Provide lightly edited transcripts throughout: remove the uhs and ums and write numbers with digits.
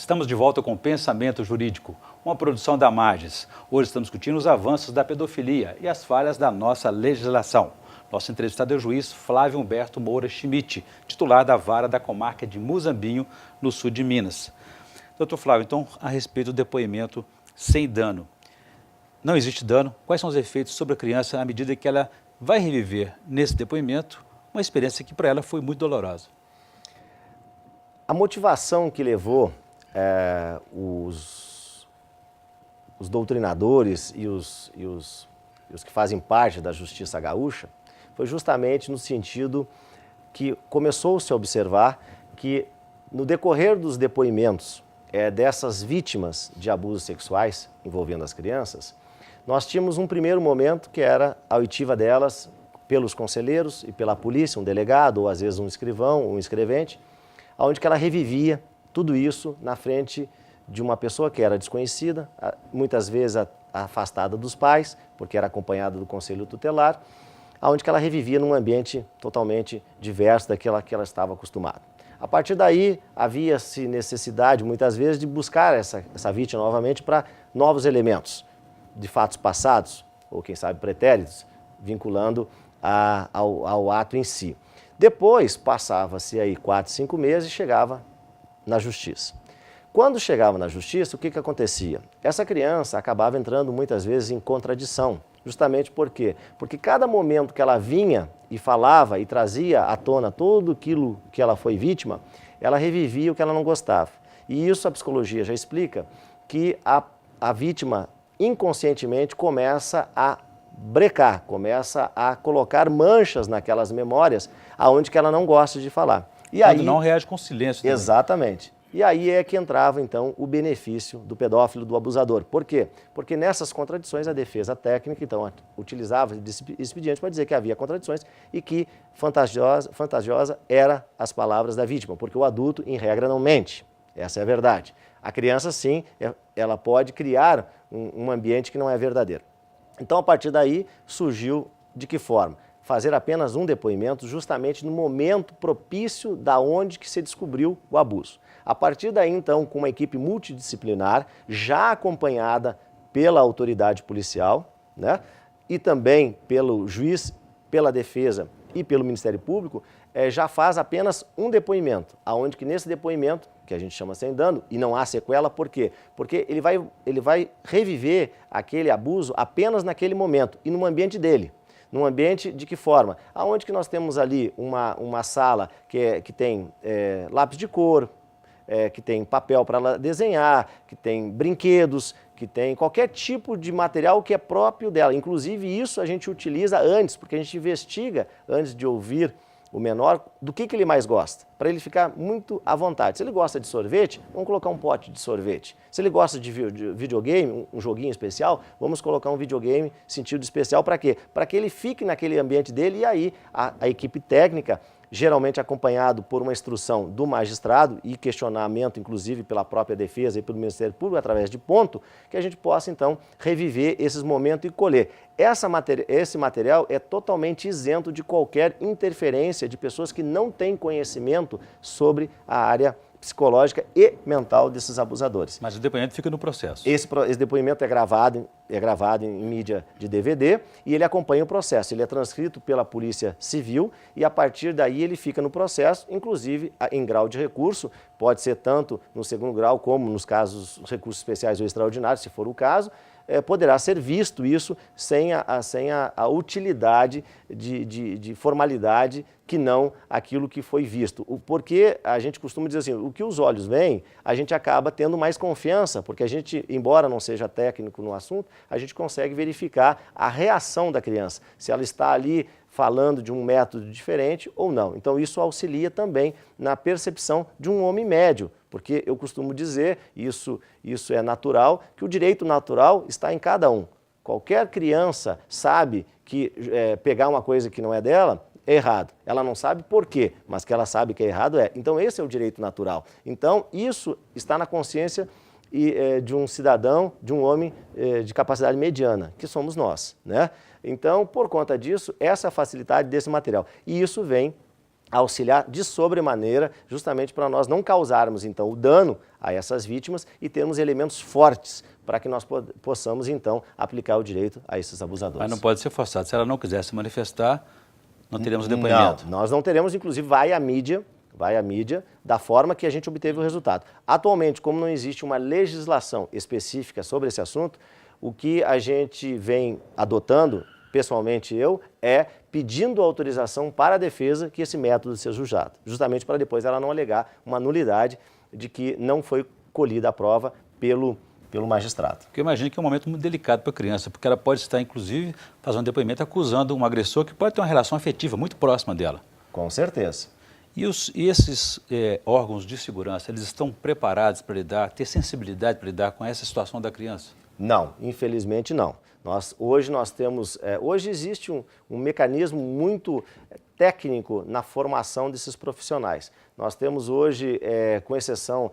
Estamos de volta com o Pensamento Jurídico, uma produção da Magis. Hoje estamos discutindo os avanços da pedofilia e as falhas da nossa legislação. Nosso entrevistado é o juiz Flávio Humberto Moura Schmidt, titular da Vara da Comarca de Muzambinho, no sul de Minas. Doutor Flávio, então, a respeito do depoimento sem dano. Não existe dano? Quais são os efeitos sobre a criança à medida que ela vai reviver nesse depoimento uma experiência que para ela foi muito dolorosa? A motivação que levou os doutrinadores e os que fazem parte da justiça gaúcha foi justamente no sentido que começou-se a observar que no decorrer dos depoimentos dessas vítimas de abusos sexuais envolvendo as crianças, nós tínhamos um primeiro momento que era a oitiva delas pelos conselheiros e pela polícia, um delegado ou às vezes um escrivão, um escrevente, onde que ela revivia tudo isso na frente de uma pessoa que era desconhecida, muitas vezes afastada dos pais, porque era acompanhada do conselho tutelar, onde que ela revivia num ambiente totalmente diverso daquela que ela estava acostumada. A partir daí, havia-se necessidade, muitas vezes, de buscar essa vítima novamente para novos elementos de fatos passados, ou quem sabe pretéritos, vinculando ao ato em si. Depois, passava-se aí 4, 5 meses e chegava na justiça. Quando chegava na justiça, o que acontecia? Essa criança acabava entrando muitas vezes em contradição. Justamente por quê? Porque cada momento que ela vinha e falava e trazia à tona tudo aquilo que ela foi vítima, ela revivia o que ela não gostava. E isso a psicologia já explica, que a vítima inconscientemente começa a brecar, começa a colocar manchas naquelas memórias aonde que ela não gosta de falar. E quando aí, não reage com silêncio também. Exatamente. E aí é que entrava, então, o benefício do pedófilo, do abusador. Por quê? Porque nessas contradições a defesa técnica, então, utilizava esse expediente para dizer que havia contradições e que fantasiosa eram as palavras da vítima, porque o adulto, em regra, não mente. Essa é a verdade. A criança, sim, ela pode criar um ambiente que não é verdadeiro. Então, a partir daí, surgiu de que forma? Fazer apenas um depoimento justamente no momento propício da onde que se descobriu o abuso. A partir daí, então, com uma equipe multidisciplinar, já acompanhada pela autoridade policial, né, e também pelo juiz, pela defesa e pelo Ministério Público, já faz apenas um depoimento, aonde que nesse depoimento, que a gente chama sem dano, e não há sequela, por quê? Porque ele vai reviver aquele abuso apenas naquele momento e no ambiente dele. Num ambiente de que forma? Aonde que nós temos ali uma sala que tem lápis de cor, que tem papel para ela desenhar, que tem brinquedos, que tem qualquer tipo de material que é próprio dela. Inclusive isso a gente utiliza antes, porque a gente investiga antes de ouvir o menor do que ele mais gosta, para ele ficar muito à vontade. Se ele gosta de sorvete, vamos colocar um pote de sorvete. Se ele gosta de videogame, um joguinho especial, vamos colocar um videogame sentido especial para quê? Para que ele fique naquele ambiente dele e aí a equipe técnica, geralmente acompanhado por uma instrução do magistrado e questionamento, inclusive, pela própria defesa e pelo Ministério Público, através de ponto, que a gente possa, então, reviver esses momentos e colher. Esse material é totalmente isento de qualquer interferência de pessoas que não têm conhecimento sobre a área psicológica e mental desses abusadores. Mas o depoimento fica no processo. Esse depoimento é gravado em mídia de DVD e ele acompanha o processo. Ele é transcrito pela Polícia Civil e a partir daí ele fica no processo, inclusive em grau de recurso, pode ser tanto no segundo grau como nos casos recursos especiais ou extraordinários, se for o caso, poderá ser visto isso sem a utilidade de formalidade que não aquilo que foi visto. Porque a gente costuma dizer assim, o que os olhos veem, a gente acaba tendo mais confiança, porque a gente, embora não seja técnico no assunto, a gente consegue verificar a reação da criança, se ela está ali falando de um método diferente ou não. Então isso auxilia também na percepção de um homem médio, porque eu costumo dizer, isso é natural, que o direito natural está em cada um. Qualquer criança sabe que pegar uma coisa que não é dela é errado. Ela não sabe por quê, mas que ela sabe que é errado é. Então esse é o direito natural. Então isso está na consciência de um cidadão, de um homem de capacidade mediana, que somos nós, né? Então, por conta disso, essa facilidade desse material. E isso vem auxiliar de sobremaneira, justamente para nós não causarmos, então, o dano a essas vítimas e termos elementos fortes para que nós possamos, então, aplicar o direito a esses abusadores. Mas não pode ser forçado. Se ela não quiser se manifestar, não teremos depoimento. Não, nós não teremos, inclusive, vai à mídia da forma que a gente obteve o resultado. Atualmente, como não existe uma legislação específica sobre esse assunto, o que a gente vem adotando, pessoalmente eu, é pedindo autorização para a defesa que esse método seja julgado, justamente para depois ela não alegar uma nulidade de que não foi colhida a prova pelo magistrado. Porque eu imagino que é um momento muito delicado para a criança, porque ela pode estar, inclusive, fazendo um depoimento acusando um agressor que pode ter uma relação afetiva muito próxima dela. Com certeza. E esses órgãos de segurança, eles estão preparados para lidar, ter sensibilidade para lidar com essa situação da criança? Não, infelizmente não. Hoje existe um mecanismo muito técnico na formação desses profissionais. Nós temos hoje, com exceção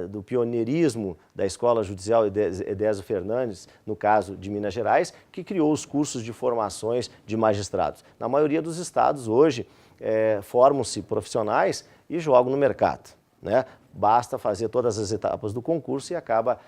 do pioneirismo da Escola Judicial Edésio Fernandes, no caso de Minas Gerais, que criou os cursos de formações de magistrados. Na maioria dos estados hoje formam-se profissionais e jogam no mercado, né? Basta fazer todas as etapas do concurso e acaba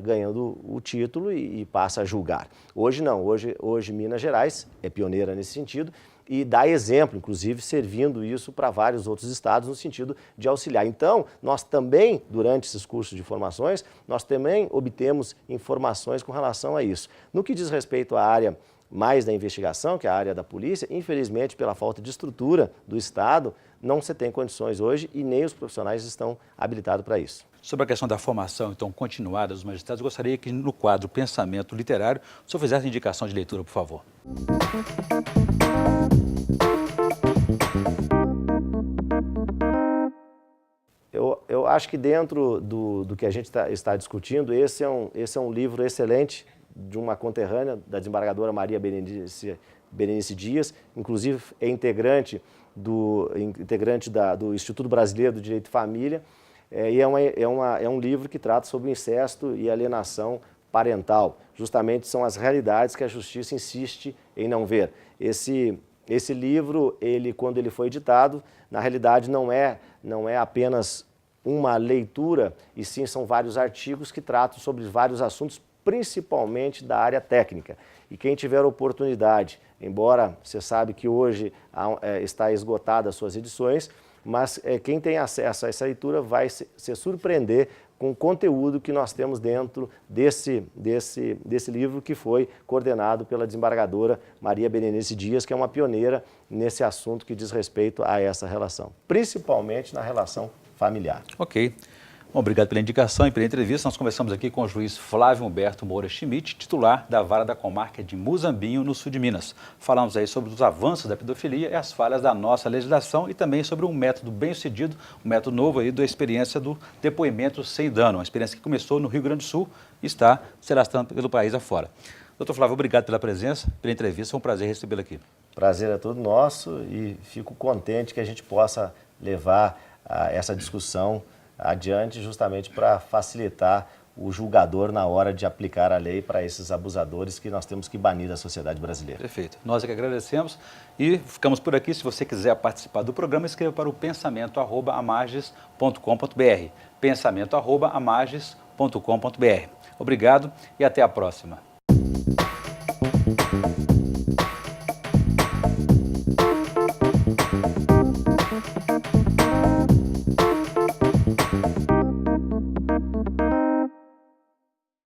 ganhando o título e passa a julgar. Hoje não, hoje Minas Gerais é pioneira nesse sentido e dá exemplo, inclusive servindo isso para vários outros estados no sentido de auxiliar. Então, nós também, durante esses cursos de formações, nós também obtemos informações com relação a isso. No que diz respeito à área mais da investigação, que é a área da polícia, infelizmente, pela falta de estrutura do Estado, não se tem condições hoje e nem os profissionais estão habilitados para isso. Sobre a questão da formação, então, continuada dos magistrados, eu gostaria que no quadro Pensamento Literário, o senhor fizesse indicação de leitura, por favor. Eu acho que dentro do que a gente está discutindo, esse é um livro excelente de uma conterrânea da desembargadora Maria Berenice Dias, inclusive é integrante do Instituto Brasileiro do Direito de Família, e é um livro que trata sobre o incesto e alienação parental. Justamente são as realidades que a justiça insiste em não ver. Esse livro, quando ele foi editado, na realidade não é apenas uma leitura, e sim são vários artigos que tratam sobre vários assuntos, principalmente da área técnica. E quem tiver oportunidade, embora você sabe que hoje está esgotada as suas edições, mas quem tem acesso a essa leitura vai se surpreender com o conteúdo que nós temos dentro desse livro que foi coordenado pela desembargadora Maria Berenice Dias, que é uma pioneira nesse assunto que diz respeito a essa relação, principalmente na relação familiar. Ok. Bom, obrigado pela indicação e pela entrevista. Nós conversamos aqui com o juiz Flávio Humberto Moura Schmidt, titular da Vara da Comarca de Muzambinho, no sul de Minas. Falamos aí sobre os avanços da pedofilia e as falhas da nossa legislação e também sobre um método bem-sucedido, um método novo aí da experiência do depoimento sem dano, uma experiência que começou no Rio Grande do Sul e se alastrando pelo país afora. Doutor Flávio, obrigado pela presença, pela entrevista, foi um prazer recebê-lo aqui. Prazer é todo nosso e fico contente que a gente possa levar essa discussão adiante justamente para facilitar o julgador na hora de aplicar a lei para esses abusadores que nós temos que banir da sociedade brasileira. Perfeito. Nós é que agradecemos e ficamos por aqui. Se você quiser participar do programa, escreva para o pensamento@amages.com.br pensamento@amages.com.br. Obrigado e até a próxima.